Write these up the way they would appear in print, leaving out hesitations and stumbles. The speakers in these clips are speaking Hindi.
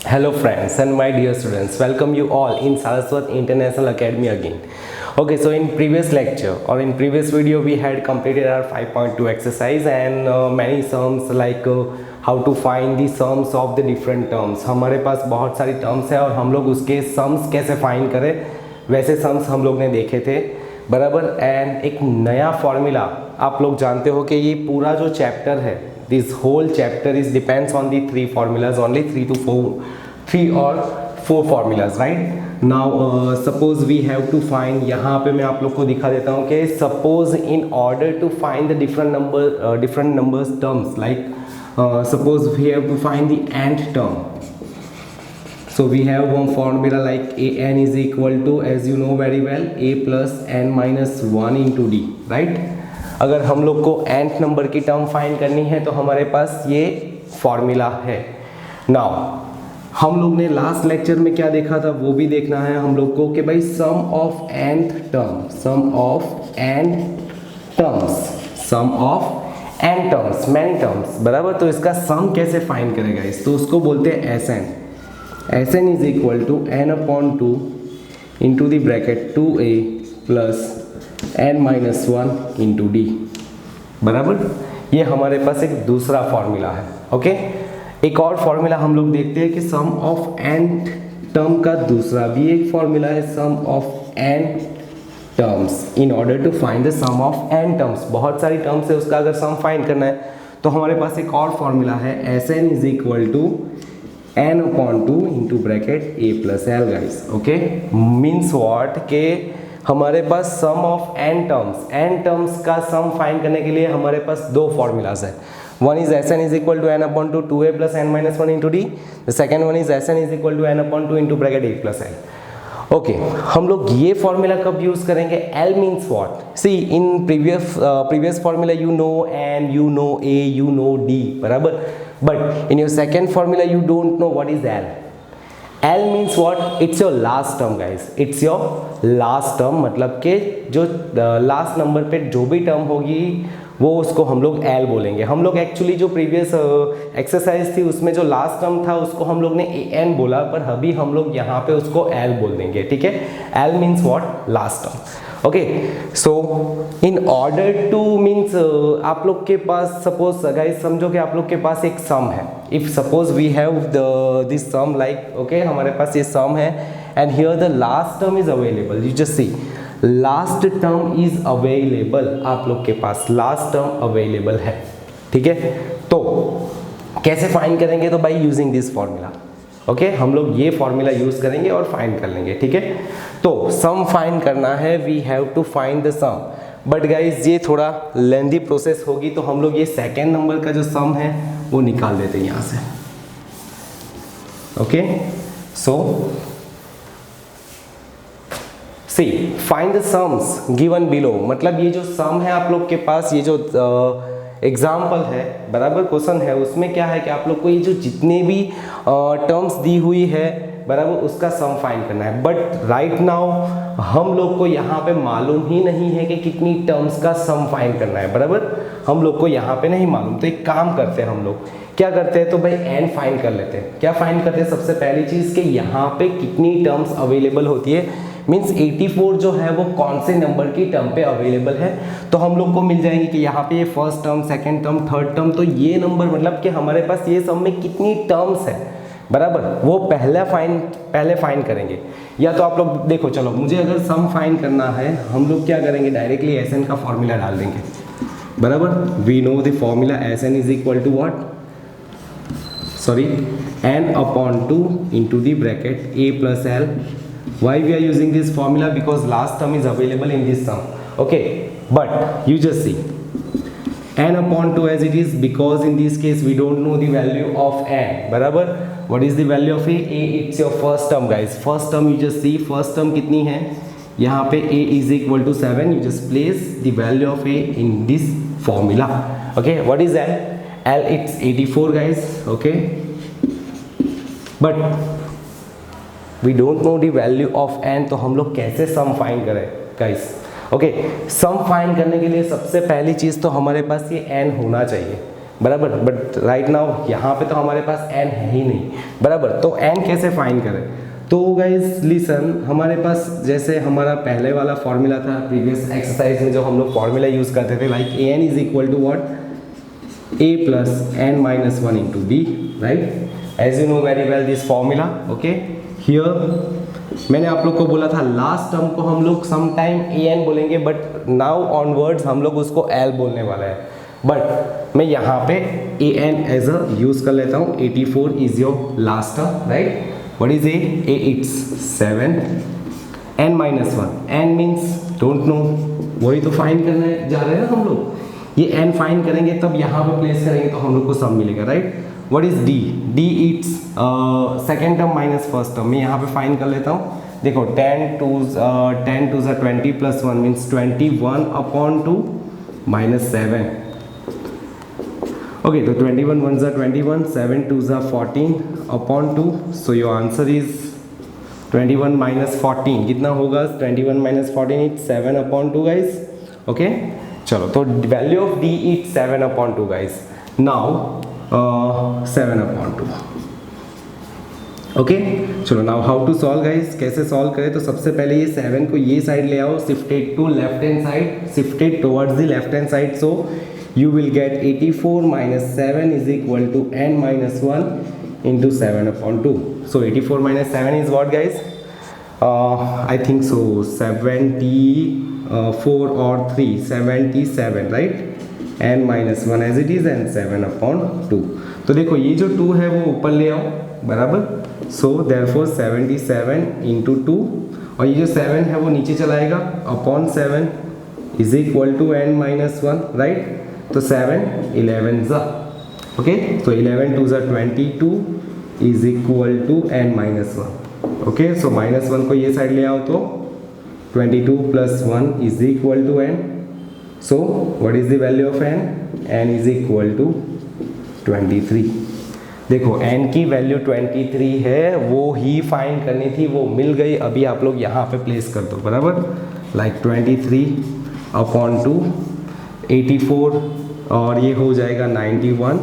Hello friends and my dear students, welcome you all in Saraswat International Academy again. Okay, so in previous lecture or in previous video we had completed our 5.2 exercise and many sums like how to find the sums of the different terms. हमारे पास बहुत सारी terms है और हम लोग उसके sums कैसे find करें वैसे sums हम लोग ने देखे थे बराबर। एंड एक नया फॉर्मूला आप लोग जानते हो कि ये पूरा जो चैप्टर है this whole chapter is depends on the 3 formulas only 3 or 4 formulas right. Now suppose we have to find, यहाँ पे मैं आप लोग को दिखा देता हूँ कि suppose in order to find the different numbers terms like suppose we have to find the nth term. So we have one formula like an is equal to, as you know very well, a plus n minus 1 into d, right? अगर हम लोग को nth नंबर की टर्म फाइंड करनी है तो हमारे पास ये फॉर्मूला है। नाउ हम लोग ने लास्ट लेक्चर में क्या देखा था वो भी देखना है हम लोग को कि भाई sum of nth terms many terms बराबर। तो इसका सम कैसे फाइंड करेगा इस, तो उसको बोलते हैं Sn is equal to n upon 2 into the bracket 2a plus n minus 1 into d बराबर। ये हमारे पास एक दूसरा फॉर्मूला है। ओके, एक और फॉर्मूला हम लोग देखते हैं कि सम ऑफ n टर्म का दूसरा भी एक फॉर्मूला है, sum of n terms in order to find the sum of n terms. बहुत सारी टर्म्स है, उसका अगर सम फाइंड करना है तो हमारे पास एक और फॉर्मूला है Sn is equal to n upon 2 into bracket a plus l guys. Okay, means what के हमारे पास सम ऑफ n टर्म्स का सम फाइंड करने के लिए हमारे पास दो फॉर्मूलाज है। One is Sn is equal to n upon 2 2a plus n minus 1 into d. The second one is Sn is equal to n upon 2 into bracket a plus l. Okay, हम लोग ये फॉर्मूला कब यूज करेंगे? L means what? See in previous formula you know n, you know a, you know d बराबर, but in your second formula you don't know what is L. L means what? It's your last term guys, it's your last term, मतलब कि जो लास्ट नंबर पे जो भी टर्म होगी वो उसको हम लोग L बोलेंगे। हम लोग एक्चुअली जो प्रीवियस एक्सरसाइज थी उसमें जो लास्ट टर्म था उसको हम लोग ने An बोला, पर अभी हम लोग यहाँ पे उसको L बोल देंगे। ठीक है, L means what? Last term. Okay, so in order two means आप लोग के पास सपोज गाइस समझो कि आप लोग के पास एक सम है। If suppose we have this sum like okay, हमारे पास ये सम है and here the last term is available. You just see last term is available, आप लोग के पास लास्ट टर्म अवेलेबल है। ठीक है, तो कैसे फाइंड करेंगे? तो by using this formula. Okay, हम लोग ये फॉर्मूला यूज करेंगे और फाइंड कर लेंगे। ठीक है, तो सम फाइंड करना है, we have to find the sum, but guys ये थोड़ा लेंथी प्रोसेस होगी तो हम लोग ये सेकेंड नंबर का जो सम है वो निकाल देते हैं यहाँ से। Okay, so see find the sums given below, मतलब ये जो सम है आप लोग के पास, ये जो एग्जाम्पल है बराबर, क्वेश्चन है उसमें क्या है कि आप लोग को ये जो जितने भी टर्म्स दी हुई है बराबर उसका सम फाइंड करना है। बट राइट नाउ हम लोग को यहाँ पे मालूम ही नहीं है कि कितनी टर्म्स का सम फाइंड करना है बराबर, हम लोग को यहाँ पे नहीं मालूम। तो एक काम करते हैं, हम लोग क्या करते हैं तो भाई n फाइंड कर लेते हैं। क्या फाइंड करते हैं? सबसे पहली चीज़ कि यहाँ पे कितनी टर्म्स अवेलेबल होती है, मीन्स 84 जो है वो कौन से नंबर की टर्म पे अवेलेबल है। तो हम लोग को मिल जाएंगे कि यहाँ पे ये first term, second term, third term, तो ये नंबर मतलब कि हमारे पास ये सम में कितनी टर्म्स है बराबर, वो पहले फाइंड करेंगे। या तो आप लोग देखो, चलो मुझे अगर सम फाइंड करना है हम लोग क्या करेंगे, डायरेक्टली Sn का फॉर्मूला डाल देंगे बराबर। We know the formula Sn is equal to what, sorry n upon 2 into the bracket a plus l. Why we are using this formula? Because last term is available in this sum. Okay, but you just see n upon 2 as it is, because in this case we don't know the value of n बराबर। what is the value of a? It's your first term guys, first term you just see, first term कितनी है यहाँ पे, a is equal to 7, you just place the value of a in this formula. Okay, what is L? L it's 84 guys. Okay, but we don't know the value of n, तो हम लोग कैसे सम फाइंड करें गाइस? ओके, सम फाइंड करने के लिए सबसे पहली चीज़ तो हमारे पास ये n होना चाहिए बराबर। बट राइट नाउ यहाँ पे तो हमारे पास n है ही नहीं, बराबर। तो n कैसे फाइंड करें? तो गाइज लिसन, हमारे पास जैसे हमारा पहले वाला फॉर्मूला था प्रीवियस एक्सरसाइज में जो हम लोग फॉर्मूला यूज़ करते थे, like a n is equal to what, a plus n minus 1 into b, right? As you know very well this formula, okay? Here मैंने आप लोग को बोला था लास्ट टर्म को हम लोग सम टाइम ए एन बोलेंगे, बट नाउ ऑनवर्ड्स हम लोग उसको एल बोलने वाला है। बट मैं यहाँ पे A N as a use कर लेता हूँ। 84 is your last term, right? What is a it's 7, n minus 1, n means don't know, वही तो फाइंड करने जा रहे हैं ना हम लोग। ये n फाइंड करेंगे तब यहाँ पे प्लेस करेंगे तो हम लोग को सम मिलेगा, right? What is d? d it's second term minus first term. मैं यहाँ पे फाइंड कर लेता हूँ। देखो 10 to 20 plus 1 means 21 upon 2 minus 7। Okay, तो 21 1 ज़ा 21, 7 2 ज़ा 14 upon 2। So your answer is 21 minus 14 कितना होगा? 21 minus 14 it's 7 upon 2 guys. Okay, चलो, तो value of D it's 7 upon 2 guys. Now 7 upon 2। Okay, चलो now how to solve guys, कैसे सॉल्व करें? तो सबसे पहले ये 7 को ये साइड ले आओ, shifted to left hand side, shifted towards the left hand side. So you will get 84 minus 7 is equal to n minus 1 into 7 upon 2. So 84 minus 7 is what guys? I think so 74 or 3, 77, right? n minus 1 as it is and 7 upon 2. तो देखो ये जो 2 है वो ऊपर ले आओ, बराबर। So therefore 77 into 2 और ये जो 7 है वो नीचे चलाएगा, upon 7 is equal to n minus 1, right? तो 7 11 ज़ा, ओके, तो 11 2 ज़ा 22 is equal to n minus 1। Okay, so minus 1 को ये साइड ले आओ तो 22 plus 1 is equal to n। So what is the value of n? n is equal to 23। देखो n की वैल्यू 23 है, वो ही फाइंड करनी थी, वो मिल गई। अभी आप लोग यहाँ पे प्लेस कर दो, बराबर। लाइक 23 अपॉन 2 84 और ये हो जाएगा 91,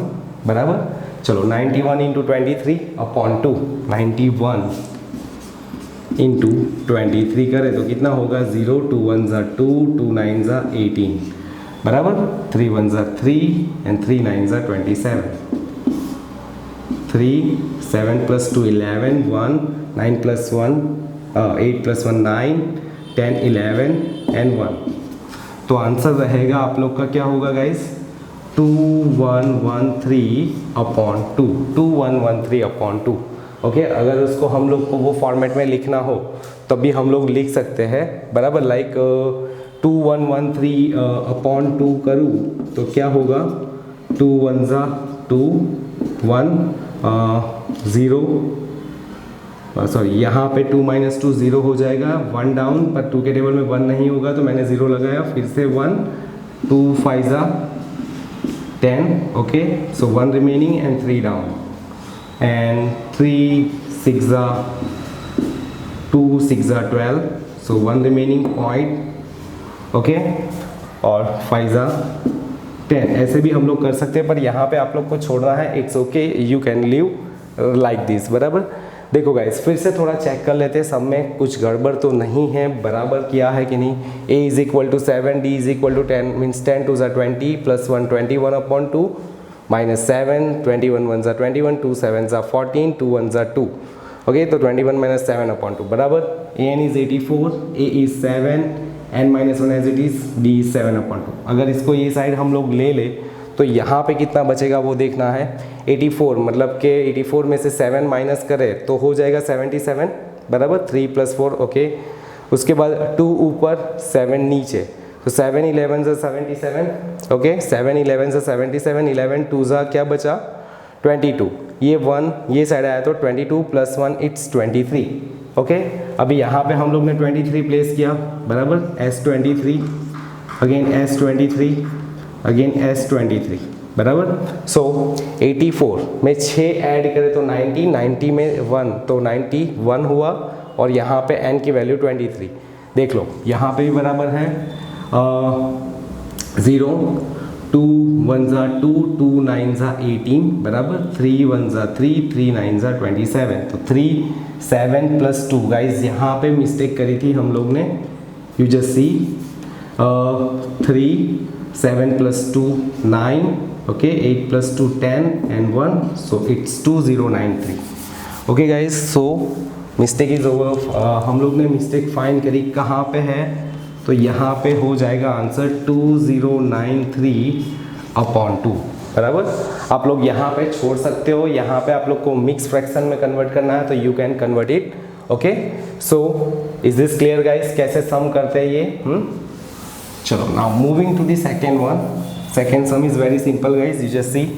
बराबर। चलो 91 इंटू 23 अपॉन 2, 91 इंटू 23 करें तो कितना होगा? 0 2 1 ज़ा 2, 2 9 ज़ा 18, बराबर। 3 1 ज़ा 3 एंड 3 9 ज़ा 27। 3 7 प्लस 2 11, 1 9 प्लस 1 8 प्लस 1 9 10 11 एंड 1। तो आंसर रहेगा आप लोग का क्या होगा गाइस? 2113 upon 2, 2113 upon 2। ओके, अगर उसको हम लोग को वो फॉर्मेट में लिखना हो तब भी हम लोग लिख सकते हैं, बराबर। लाइक 2113 अपॉन 2 करूँ तो क्या होगा? 2 1 ज़ा 2 1 0, सॉरी यहाँ पे 2 माइनस 2 0 हो जाएगा, 1 डाउन, पर 2 के टेबल में 1 नहीं होगा तो मैंने 0 लगाया, फिर से 1 2 5 ज़ा 10, okay, so 1 remaining and 3 down and 3 6 ज़ा 2 6 ज़ा 12, सो 1 रिमेनिंग पॉइंट, ओके, और 5 ज़ा 10। ऐसे भी हम लोग कर सकते हैं, पर यहाँ पे आप लोग को छोड़ना है, it's okay, you can leave like this, बराबर। देखो गाइस, फिर से थोड़ा चेक कर लेते हैं, सब में कुछ गड़बड़ तो नहीं है, बराबर किया है कि नहीं। a is equal to 7, d is equal to 10 means 10 2 ज़ा 20 प्लस 1 21 अपॉन 2 माइनस 7 21 1 ज़ा 21 2 7 ज़ा 14 2 1 ज़ा 2। ओके, तो 21 माइनस 7 अपॉन 2, बराबर। a n is 84, a is 7, n minus 1 as it is, d is 7 upon 2। अगर इसको ये साइड हम लोग ले ले तो यहाँ पे कितना बचेगा वो देखना है। 84 मतलब कि 84 में से 7 माइनस करें तो हो जाएगा 77, बराबर। 3 प्लस 4, ओके, उसके बाद 2 ऊपर 7 नीचे, तो 7 11 ज़ा 77, ओके, 7 11 ज़ा 77, 11 2 ज़ा क्या बचा? 22, ये 1 ये साइड आया तो 22 प्लस 1 इट्स 23, ओके। अभी यहाँ पे हम लोग ने 23 प्लेस किया, बराबर। S23 again S23 again S23, बराबर। सो 84 में 6 ऐड करें तो 90, 90 में 1 तो 91 हुआ, और यहाँ पे n की वैल्यू 23। देख लो यहाँ पे भी बराबर है 0 2 2 1 ज़ा 2, 2 9 ज़ा 18 बराबर, 3 1 ज़ा 3, 3 9 ज़ा 27, तो 3 7 प्लस 2 गाइज यहाँ पे मिस्टेक करी थी हम लोग ने, you just C 3 7 plus 2 9, okay 8 plus 2 10 and 1, so it's 2093. Okay guys, so mistake is over. हम लोग ने मिस्टेक फाइंड करी, कहाँ पे है, तो यहाँ पे हो जाएगा आंसर 2093/2 बराबर। आप लोग यहाँ पे छोड़ सकते हो, यहाँ पे आप लोग को मिक्स फ्रैक्शन में कन्वर्ट करना है तो you can convert it. Okay, so is this clear guys, कैसे सम करते हैं ये? चलो now moving to the second one. Second sum is very simple guys, you just see.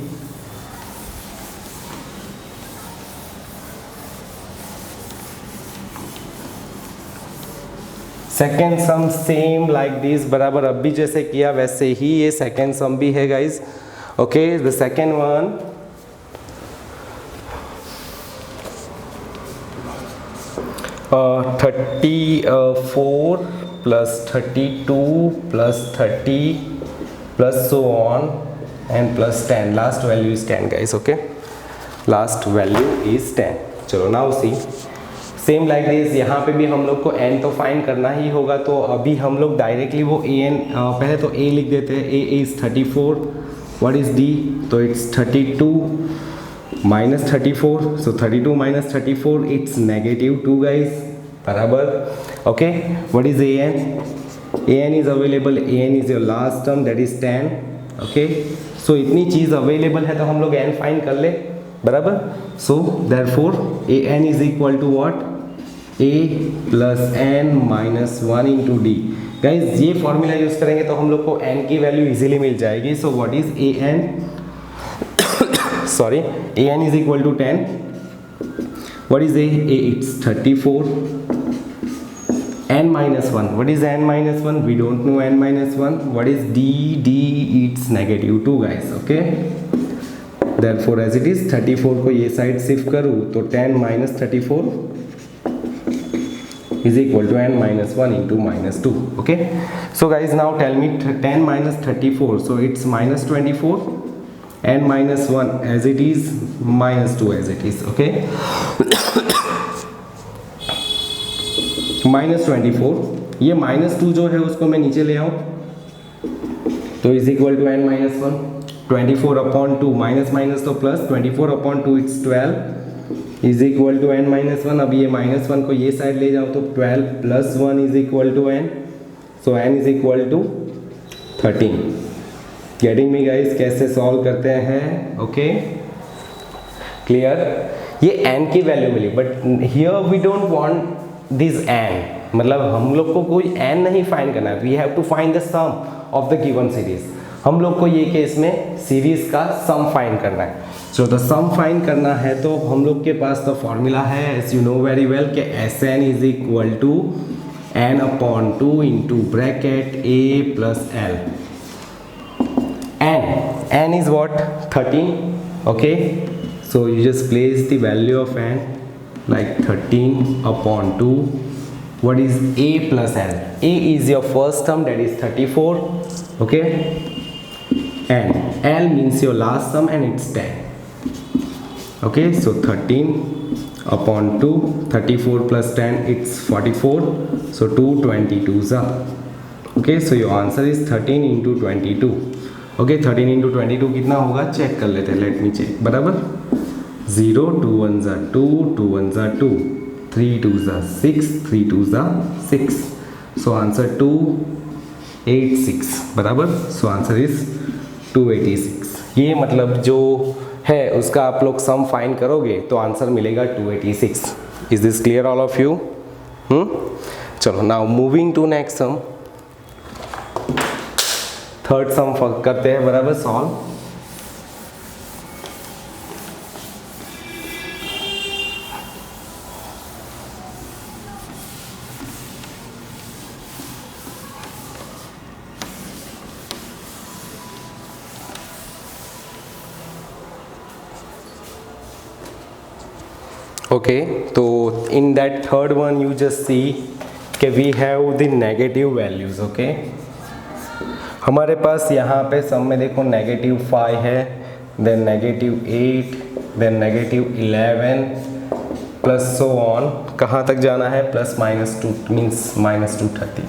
Second sum same like this बराबर, अभी जैसे किया वैसे ही ये सेकेंड सम भी है guys. Okay, the second one 34 plus 32 plus 30 plus so on and plus 10, last value is 10 guys. Okay, last value is 10। चलो now see same like this, यहाँ पे भी हम लोग को n तो फाइंड करना ही होगा, तो अभी हम लोग डायरेक्टली वो an पहले तो a लिख देते हैं। a is 34, what is d, तो it's 32 minus 34, so 32 minus 34 it's -2 guys बराबर। Okay, what is an is available, an is your last term that is 10। Okay, so इतनी चीज़ अवेलेबल है तो हम लोग n फाइंड कर ले बराबर। So therefore an is equal to what, a plus n minus 1 into D. Guys ये फॉर्मूला यूज करेंगे तो हम लोग को n की वैल्यू इजीली मिल जाएगी। So what is an, sorry an is equal to 10, what is a it's 34, n minus 1, what is n minus 1, we don't know n minus 1, what is d it's -2 guys। okay, therefore as it is 34 को ये साइड शिफ्ट करूँ तो 10 minus 34 is equal to n minus 1 into -2। okay, so guys now tell me 10 minus 34, so it's minus 24, n minus 1 as it is, minus 2 as it is। okay, -24, ये -2 जो है उसको मैं नीचे ले आऊँ तो is equal to n minus 1, 24/2 minus minus तो plus, 24/2 it's 12 is equal to n minus 1। अब ये -1 को ये साइड ले जाओ तो 12 plus 1 is equal to n, so n is equal to 13। Getting me guys, कैसे सॉल्व करते हैं? Okay, clear. ये n की वैल्यू मिली, but here we don't want this n, मतलब हम लोग को कोई n नहीं फाइंड करना है, we have to find the sum of the given series. हम लोग को ये केस में सीरीज का सम फाइंड करना है। सो द सम फाइंड करना है तो हम लोग के पास तो फॉर्मूला है, as you know very well, कि Sn is equal to n/2 into bracket a plus l। n is what 13। Okay, so you just place the value of n like 13/2, what is a plus l, a is your first term that is 34, okay, and l means your last term and it's 10। okay, so 13/2, 34 plus 10 it's 44, so 222s are, okay, so your answer is 13 into 22। okay, 13 into 22 कितना होगा चेक कर लेते हैं, लेट मी चेक बराबर। 0 2 1 ज़ा 2, 2 1 ज़ा 2, 3 2 ज़ा 6, 3 2 ज़ा 6, सो आंसर 286 बराबर। So answer is 286। ये मतलब जो है उसका आप लोग सम फाइंड करोगे तो आंसर मिलेगा 286। Is this clear all of you? चलो now moving to next sum, third sum करते हैं बराबर सॉल्व। okay, तो in that third one you just see कि we have the negative values। okay, हमारे पास यहाँ पे सम में देखो -5 है, then -8, then -11 plus so on, कहाँ तक जाना है +-2 मीन्स -230।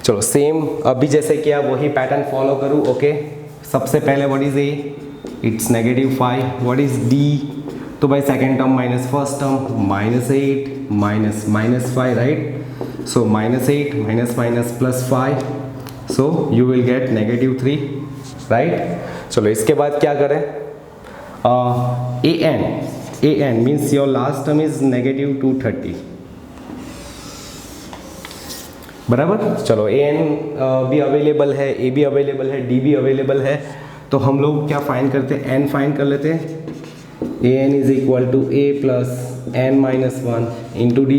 चलो सेम अभी जैसे किया वही पैटर्न फॉलो करूँ। ओके, सबसे पहले what is a, it's -5, what is D, तो भाई second term minus first term, -8 -5, right. So -8 minus +5, so you will gate -3, right. चलो इसके बाद क्या करें, an means your last term is -230, बराबर। चलो an भी अवेलेबल है, a भी अवेलेबल है, d भी अवेलेबल है, तो हम लोग क्या फाइंड करते हैं, n फाइंड कर लेते हैं। an is equal to a plus n-1 into D,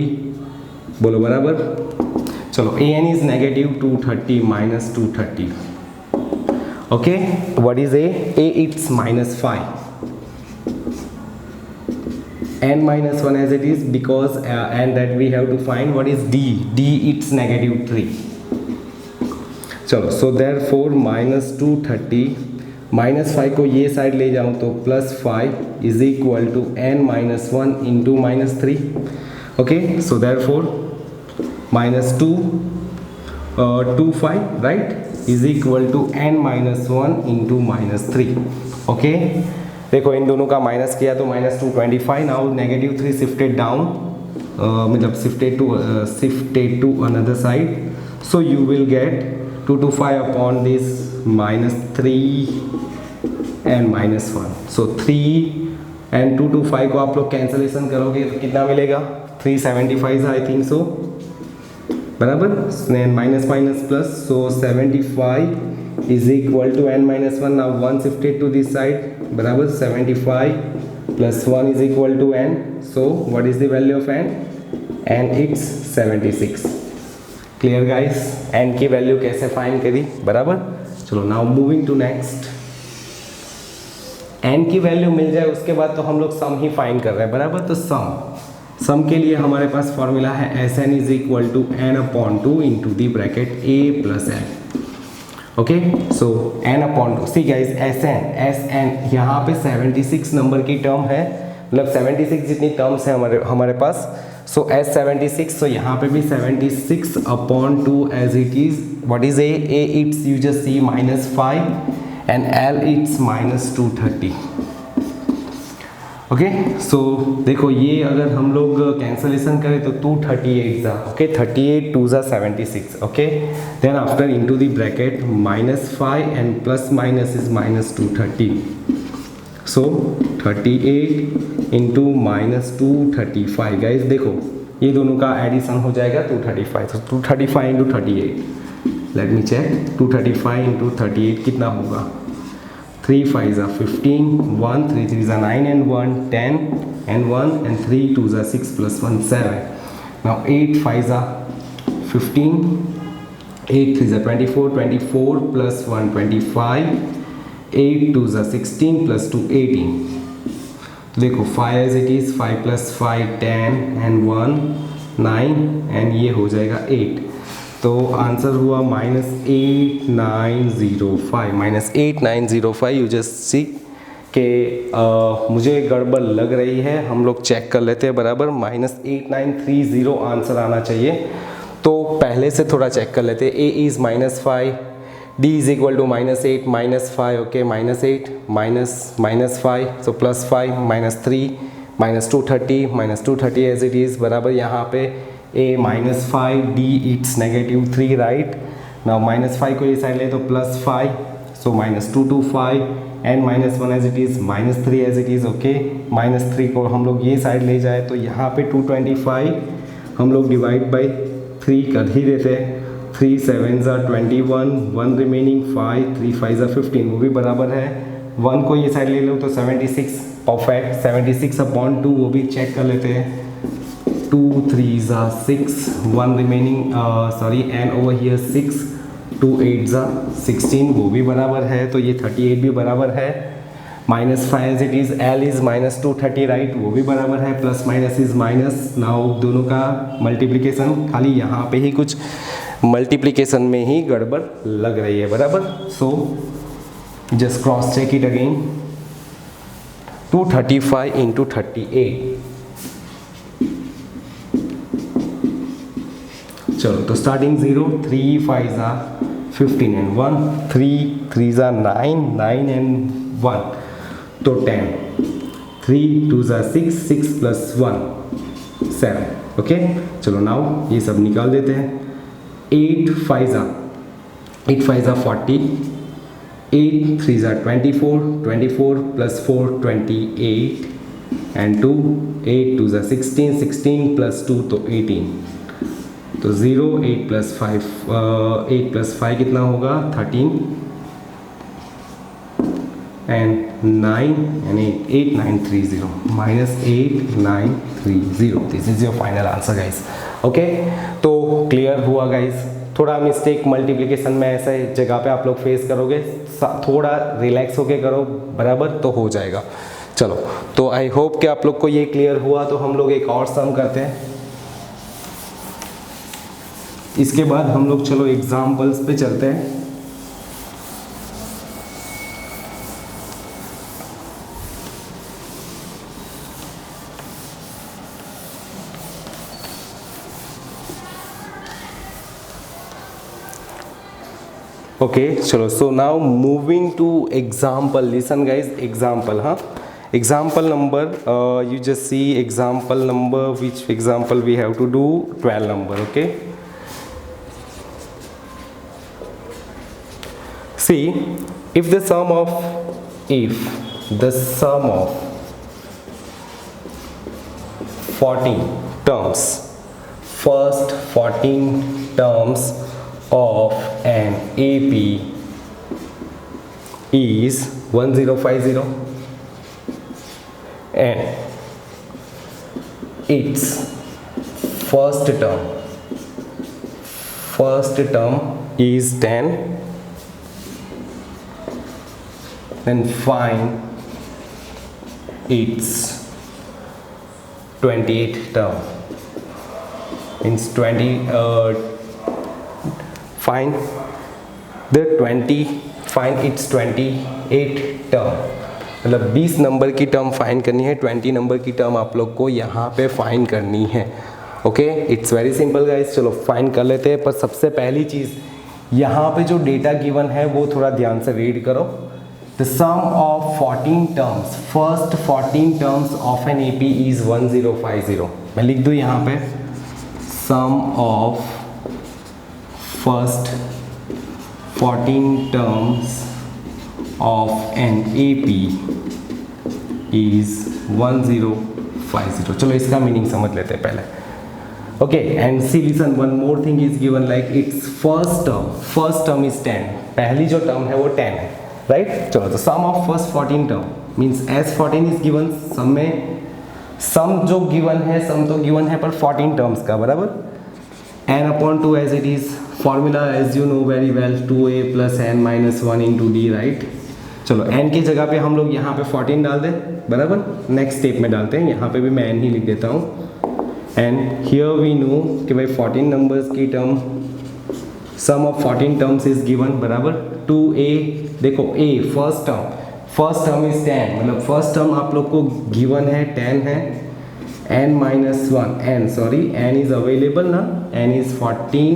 बोलो बराबर। चलो an is -230 -230, okay. What is a it's -5, n-1 as it is, because and that we have to find what is d it's -3। चलो सो therefore -230 -5 को ये साइड ले जाऊँ तो +5 is equal to n-1 into -3, okay. So therefore -25 right is equal to n-1 into -3, okay. देखो इन दोनों का माइनस किया तो -225, नाउ -3 शिफ्टेड डाउन, मतलब shifted to another side, so you will get 225 upon this -3 and -1। सो 3 एंड 225 को आप लोग कैंसलेशन करोगे तो कितना मिलेगा, 375 आई थिंक सो, बराबर। Minus plus, so 75 is equal to n-1, now 1 shifted to this side, बराबर। 75 plus 1 is equal to n, so what is the value of n, and it's 76। Clear guys, n की वैल्यू कैसे फाइंड करी, बराबर। चलो now moving to next, n की वैल्यू मिल जाए उसके बाद तो हम लोग सम ही फाइंड कर रहे हैं, बराबर। तो सम के लिए हमारे पास फॉर्मूला है Sn is equal to n/2 into the bracket a plus n, okay. So n/2, see guys Sn यहाँ पे 76 नंबर की टर्म है, मतलब 76 जितनी टर्म्स है हमारे पास। सो S76, सो यहाँ पे भी 76/2 as it is. What is a it's you just see -5 and l it's -230, okay. So देखो ये अगर हम लोग कैंसलेशन करें तो 238 जा, ओके, 38 2 जा 76, okay. Then after into the bracket -5 and plus minus is -230, so 38 into -235। Guys देखो ये दोनों का एडिशन हो जाएगा 235, तो 235 into 38, let me check, 235 into 38 कितना होगा, 3 5 are 15, 1 3 3 are 9 and 1 10 and 1 and 3 2 are 6 plus 1 7. Now 8 5 are 15, 8 3 are 24, 24 plus 1 25, 8 2 are 16 plus 2 18. तो देखो 5 as it is, 5 plus 5 10 and 1 9 and ये हो जाएगा 8। तो आंसर हुआ -8905 यू जस्ट सी के मुझे गड़बड़ लग रही है, हम लोग चेक कर लेते हैं, बराबर। -8930 आंसर आना चाहिए, तो पहले से थोड़ा चेक कर लेते हैं। a is -5, d is equal to -8 -5, okay, -8 -5, so +5 -3 -230 as it is, बराबर। यहाँ पे a -5, d it's -3, right. Now -5 को ये साइड ले तो +5, so -225 and -1 as it is, -3 as it is, okay. -3 को हम लोग ये साइड ले जाए तो यहाँ पे 225 हम लोग डिवाइड बाई 3 कर ही देते हैं। 3 7s are 21, 1 remaining 5, 3 5s are 15, वो भी बराबर है। 1 को ये साइड ले लो तो 76, परफेक्ट। 76/2 वो भी चेक कर लेते हैं। 2 3s are 6, 1 remaining, sorry, and over here 6, 2 8s are 16, वो भी बराबर है, तो ये 38 भी बराबर है। -5 as it is, l is -230, right, वो भी बराबर है। Plus minus is minus, now दोनों का मल्टीप्लिकेशन, खाली यहाँ पे ही कुछ मल्टीप्लिकेशन में ही गड़बड़ लग रही है, बराबर। So just cross check it again, 235 into 38। चलो तो स्टार्टिंग 0, 3 5 ज़ा 15 एंड 1, 3 3 ज़ा 9, 9 एंड 1 तो 10, 3 2 ज़ा 6, 6 प्लस 1 7। ओके, चलो नाउ ये सब निकाल देते हैं। 8 5 ज़ा 40, 8 3 ज़ा 24, 24 प्लस 4 28 एंड 2, 8 2 ज़ा 16, 16 प्लस 2 तो 18। तो 0 8 प्लस 5 8 प्लस 5 कितना होगा 13 and 9 and 8 8 9 3 0 minus 8 9 3 0। This is your final answer guys. Okay, तो क्लियर हुआ गाइस। थोड़ा मिस्टेक मल्टीप्लिकेशन में ऐसे जगह पे आप लोग फेस करोगे, थोड़ा रिलैक्स होके करो, बराबर तो हो जाएगा। चलो, तो आई होप कि आप लोग को ये क्लियर हुआ। तो हम लोग एक और सम करते हैं, इसके बाद हम लोग चलो एग्जाम्पल्स पे चलते हैं। ओके चलो, so now moving to example. Listen guys, example, हाँ, example number, you just see example number, which example we have to do 12 number. Okay, see, if the sum of 14 terms, first 14 terms of an AP is 1050 and its first term is 10, then find its 28th term. Means find its 28th term। मतलब 20 नंबर की टर्म फाइंड करनी है, 20 नंबर की टर्म आप लोग को यहाँ पे फाइंड करनी है। Okay, it's very simple guys. चलो फाइंड कर लेते हैं, पर सबसे पहली चीज़ यहाँ पे जो डेटा गिवन है वो थोड़ा ध्यान से रीड करो। The sum of 14 terms, first 14 terms of an AP is 1050। मैं लिख दूँ यहाँ पे, sum of first 14 terms of an AP is 1050। चलो इसका मीनिंग समझ लेते हैं पहले। Okay, and see listen, one more thing is given, like it's first term is 10। पहली जो टर्म है वो 10 है, राइट। चलो, तो sum of first 14 term means as 14 is given, sum में सम जो गिवन है, सम तो गिवन है पर 14 टर्म्स का, बराबर। n/2 as it is, formula as you know very well, 2a + n-1 × d, right. चलो n की जगह पे हम लोग यहाँ पे 14 डाल दें, बराबर। नेक्स्ट स्टेप में डालते हैं, यहाँ पे भी मैं n ही लिख देता हूँ। एंड हियर वी नो कि भाई 14 नंबर्स की term, sum of 14 terms is given, बराबर। 2a, देखो a फर्स्ट टर्म इज 10, मतलब फर्स्ट टर्म आप लोग को गिवन है 10 है, n-1 n इज अवेलेबल ना, n is 14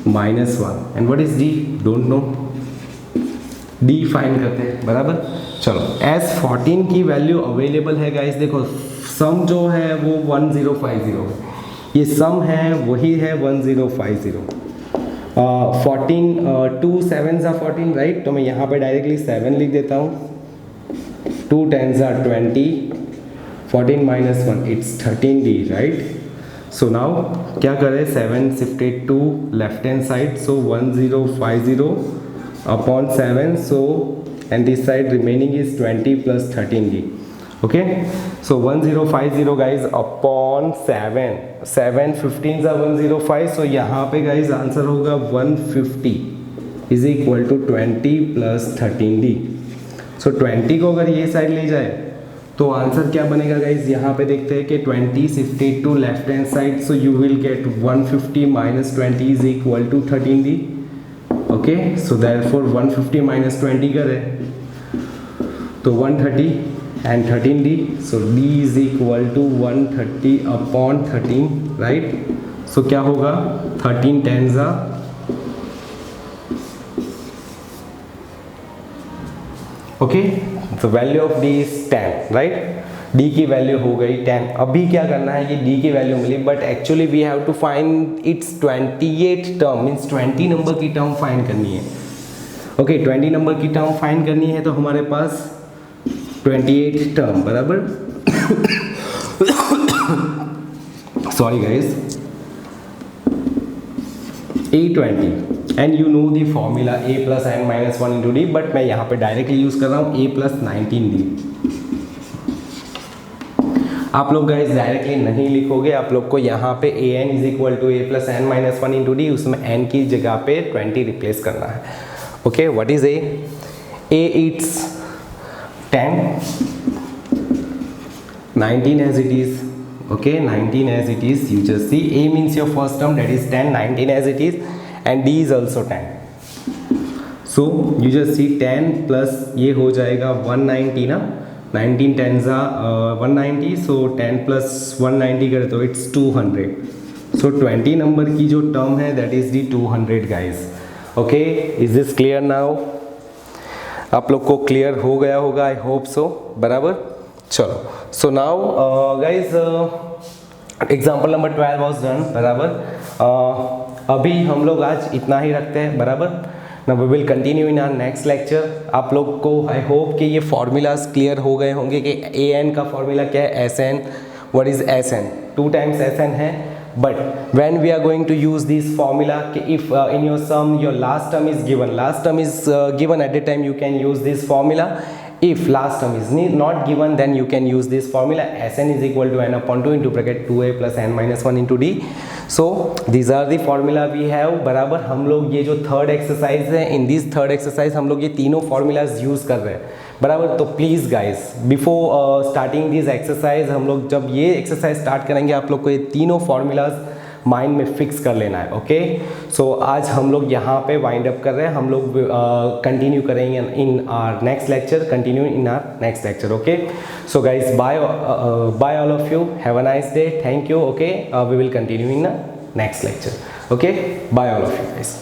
-1 and what is d, don't know, d find करते हैं, बराबर। चलो, एज 14 की वैल्यू अवेलेबल है गाइस, देखो सम जो है वो 1050 है, ये सम है वही है 1050। 14 2 7 ज़ा 14, राइट। तो मैं यहाँ पे डायरेक्टली 7 लिख देता हूँ, 2 10 ज़ा 20, 14 -1 it's 13d, right. So now क्या करें, 7 shifted to left hand side, so 1050 upon 7, so and this side remaining is 20 plus 13d. Okay, so 1050 guys upon 7 15 ज़ा 105, so यहाँ पे guys आंसर होगा 150 is equal to 20 plus 13d। so 20 को अगर ये साइड ले जाए तो तो आंसर क्या बनेगा गाइज, यहाँ पे देखते हैं कि 20 shifted to left hand side, so you will get 150 minus 20 is equal to 13D. Okay, so therefore 150 minus 20 करे तो 130 and 13D, so D is equal to 130 upon 13, right. So क्या होगा, 13 10 जा ओके. तो value of D is 10, right. D की वैल्यू हो गई 10. अभी क्या करना है, ये D की वैल्यू मिली, but actually we have to find it's 28 term, means 20 number की टर्म फाइंड करनी है. ओके, 20 नंबर की टर्म फाइंड करनी है, तो हमारे पास 28 टर्म बराबर sorry guys, A20 and you know the formula A plus n minus 1 into D, but मैं यहाँ पे डायरेक्टली यूज कर रहा हूँ A प्लस 19D. आप लोग गाइज डायरेक्टली नहीं लिखोगे, आप लोग को यहाँ पे an is equal to A plus n minus 1 into D, उसमें n की जगह पे 20 रिप्लेस करना है. Okay, what is A it's 10, 19 as it is. Okay, 19 as it is. You just see A means your first term, that is 10, 19 as it is, and D is also 10. So you just see 10 plus ये हो जाएगा 190 ना, 19 10s are 190, so 10 plus 190 करे तो it's 200. So 20 नंबर की जो टर्म है that is the 200 guys. Okay, is this clear now? आप लोग को क्लियर हो गया होगा, आई होप सो. बराबर, चलो. So now guys example number 12 was done. बराबर, अभी हम लोग आज इतना ही रखते हैं. बराबर, now we will continue in our next lecture. आप लोग को आई होप कि ये फॉर्मूलाज क्लियर हो गए होंगे कि AN का फॉर्मूला क्या है, SN, what is SN, 2 times SN है. But when we are going to use this formula, if in your sum your last term is given at the time, you can use this formula. If last term is not given, then you can use this formula. Sn is equal to n upon 2 into bracket 2a plus n minus 1 into d. So these are the formula we have. बराबर, हम लोग ये जो थर्ड एक्सरसाइज है, इन दिस थर्ड एक्सरसाइज हम लोग ये तीनों फॉर्मूलाज यूज़ कर रहे हैं. बराबर, तो please guys before starting this exercise, हम लोग जब ये एक्सरसाइज स्टार्ट करेंगे, आप लोग को ये तीनों फॉर्मूलाज माइंड में फिक्स कर लेना है. ओके, सो आज हम लोग यहाँ पे वाइंड अप कर रहे हैं. हम लोग कंटिन्यू करेंगे in our next lecture, continue in our next lecture. Okay, so guys bye all of you, have a nice day, thank you. Okay, we will continue in next lecture. Okay, bye all of you guys.